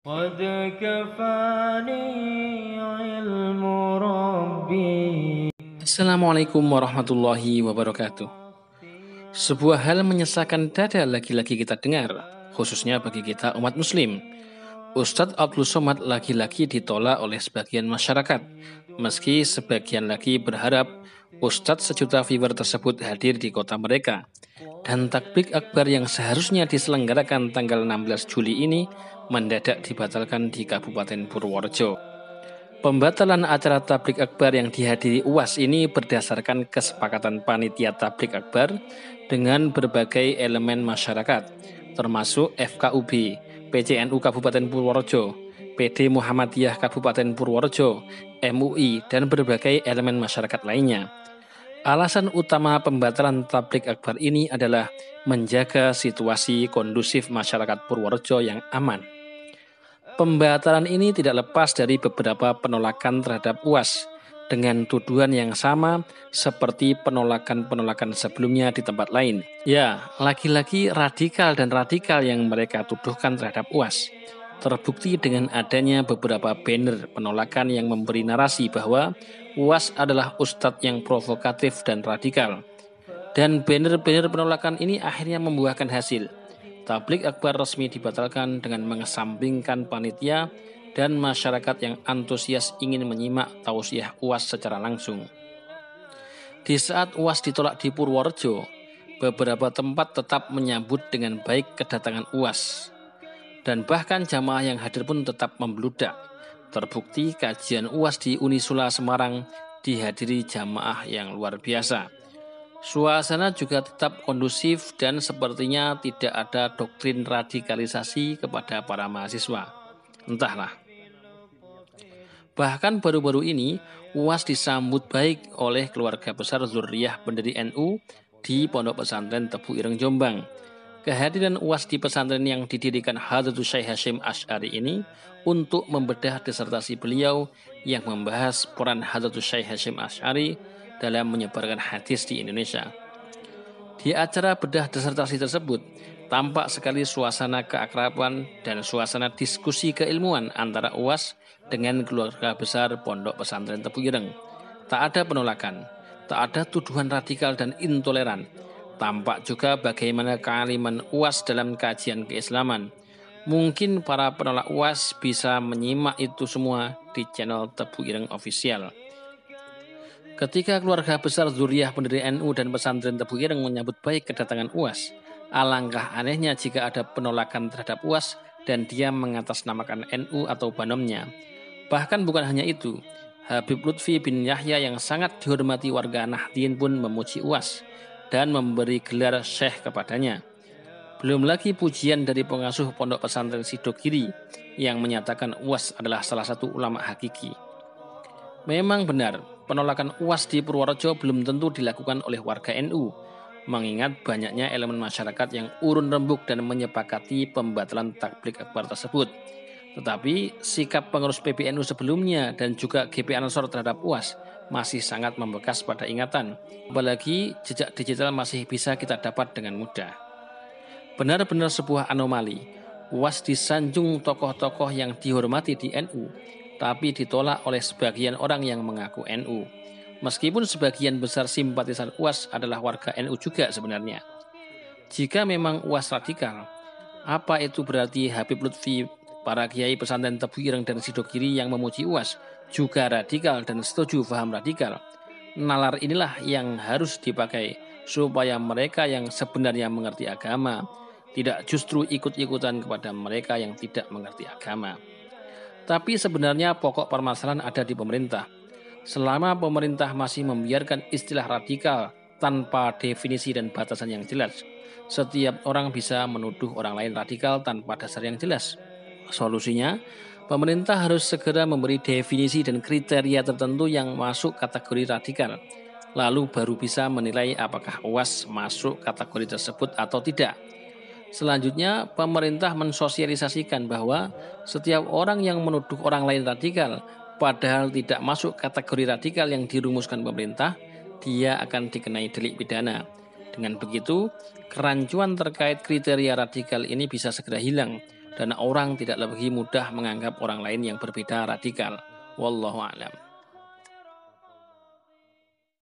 قد كفاني علم ربي. Assalamualaikum warahmatullahi wabarakatuh. Sebuah hal menyesakan dada lagi-lagi kita dengar, khususnya bagi kita umat muslim. Ustadz Abdul Somad lagi-lagi ditolak oleh sebagian masyarakat, meski sebagian lagi berharap Ustadz sejuta viewer tersebut hadir di kota mereka. Dan takbir akbar yang seharusnya diselenggarakan tanggal 16 Juli ini mendadak dibatalkan di Kabupaten Purworejo. Pembatalan acara tablik akbar yang dihadiri UAS ini berdasarkan kesepakatan panitia tablik akbar dengan berbagai elemen masyarakat, termasuk FKUB, PCNU Kabupaten Purworejo, PD Muhammadiyah Kabupaten Purworejo, MUI, dan berbagai elemen masyarakat lainnya. Alasan utama pembatalan tablik akbar ini adalah menjaga situasi kondusif masyarakat Purworejo yang aman. Pembatalan ini tidak lepas dari beberapa penolakan terhadap UAS dengan tuduhan yang sama seperti penolakan-penolakan sebelumnya di tempat lain. Ya, lagi-lagi radikal yang mereka tuduhkan terhadap UAS. Terbukti dengan adanya beberapa banner penolakan yang memberi narasi bahwa UAS adalah ustadz yang provokatif dan radikal. Dan banner-banner penolakan ini akhirnya membuahkan hasil. Tablik akbar resmi dibatalkan dengan mengesampingkan panitia dan masyarakat yang antusias ingin menyimak tausiah UAS secara langsung. Di saat UAS ditolak di Purworejo, beberapa tempat tetap menyambut dengan baik kedatangan UAS. Dan bahkan jamaah yang hadir pun tetap membludak. Terbukti kajian UAS di Unisula Semarang dihadiri jamaah yang luar biasa. Suasana juga tetap kondusif dan sepertinya tidak ada doktrin radikalisasi kepada para mahasiswa. Entahlah. Bahkan baru-baru ini UAS disambut baik oleh keluarga besar Zuriyah pendiri NU di Pondok Pesantren Tebu Ireng Jombang. Kehadiran UAS di pesantren yang didirikan Hadratus Syekh Hasyim Asy'ari ini untuk membedah disertasi beliau yang membahas peran Hadratus Syekh Hasyim Asy'ari dalam menyebarkan hadis di Indonesia. Di acara bedah disertasi tersebut, tampak sekali suasana keakraban dan suasana diskusi keilmuan antara UAS dengan keluarga besar Pondok Pesantren Tebu Ireng. Tak ada penolakan, tak ada tuduhan radikal dan intoleran. Tampak juga bagaimana kealiman UAS dalam kajian keislaman. Mungkin para penolak UAS bisa menyimak itu semua di channel Tebu Ireng Official. Ketika keluarga besar Zuriyah pendiri NU dan pesantren Tebu Ireng menyambut baik kedatangan UAS, alangkah anehnya jika ada penolakan terhadap UAS dan dia mengatasnamakan NU atau banomnya. Bahkan bukan hanya itu, Habib Lutfi bin Yahya yang sangat dihormati warga Nahdien pun memuji UAS dan memberi gelar Syekh kepadanya. Belum lagi pujian dari pengasuh Pondok Pesantren Sidogiri yang menyatakan UAS adalah salah satu ulama hakiki. Memang benar, penolakan UAS di Purworejo belum tentu dilakukan oleh warga NU, mengingat banyaknya elemen masyarakat yang urun rembuk dan menyepakati pembatalan takbir akbar tersebut. Tetapi sikap pengurus PBNU sebelumnya dan juga GP Ansor terhadap UAS masih sangat membekas pada ingatan, apalagi jejak digital masih bisa kita dapat dengan mudah. Benar-benar sebuah anomali, UAS disanjung tokoh-tokoh yang dihormati di NU, tapi ditolak oleh sebagian orang yang mengaku NU. Meskipun sebagian besar simpatisan UAS adalah warga NU juga sebenarnya. Jika memang UAS radikal, apa itu berarti Habib Lutfi, para kiai pesantren Tebu Ireng dan Sidogiri yang memuji UAS juga radikal dan setuju paham radikal? Nalar inilah yang harus dipakai supaya mereka yang sebenarnya mengerti agama tidak justru ikut-ikutan kepada mereka yang tidak mengerti agama. Tapi sebenarnya pokok permasalahan ada di pemerintah. Selama pemerintah masih membiarkan istilah radikal tanpa definisi dan batasan yang jelas, setiap orang bisa menuduh orang lain radikal tanpa dasar yang jelas. Solusinya, pemerintah harus segera memberi definisi dan kriteria tertentu yang masuk kategori radikal. Lalu baru bisa menilai apakah UAS masuk kategori tersebut atau tidak. Selanjutnya, pemerintah mensosialisasikan bahwa setiap orang yang menuduh orang lain radikal, padahal tidak masuk kategori radikal yang dirumuskan pemerintah, dia akan dikenai delik pidana. Dengan begitu, kerancuan terkait kriteria radikal ini bisa segera hilang dan orang tidak lebih mudah menganggap orang lain yang berbeda radikal. Wallahu a'lam.